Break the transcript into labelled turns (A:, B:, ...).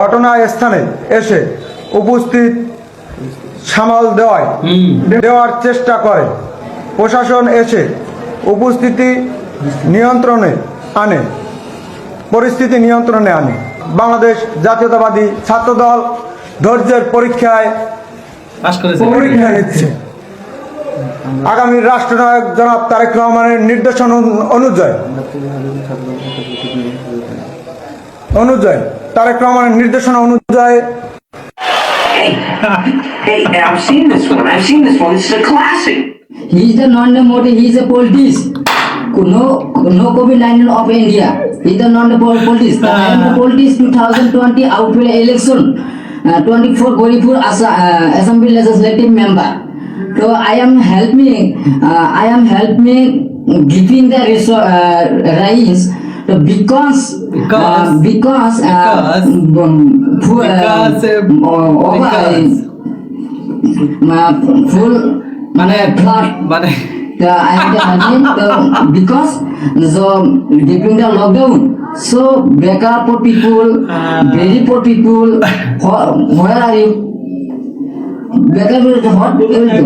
A: ঘটনাস্থানে এসে উপস্থিত সামাল দেওয়ার চেষ্টা করে। প্রশাসন এসে পরিস্থিতি নিয়ন্ত্রণে আনে। বাংলাদেশ জাতীয়তাবাদী ছাত্রদল ধৈর্যের পরীক্ষা নিচ্ছে। আগামী রাষ্ট্রনায়ক জনাব তারেক রহমানের নির্দেশনা অনুযায়ী
B: Hey, I've seen this one. This is a classic.
C: He is the non-democratic, he is a politics. No COVID-19 of India. He is the non-politics. I am the politics 2020 outward election. 24 Goripur Assembly Legislative Member. So I am helping giving the rights. So because full flood. I am because giving the lockdown. So beggar poor people, very poor people. Where are you? Beggar what people do?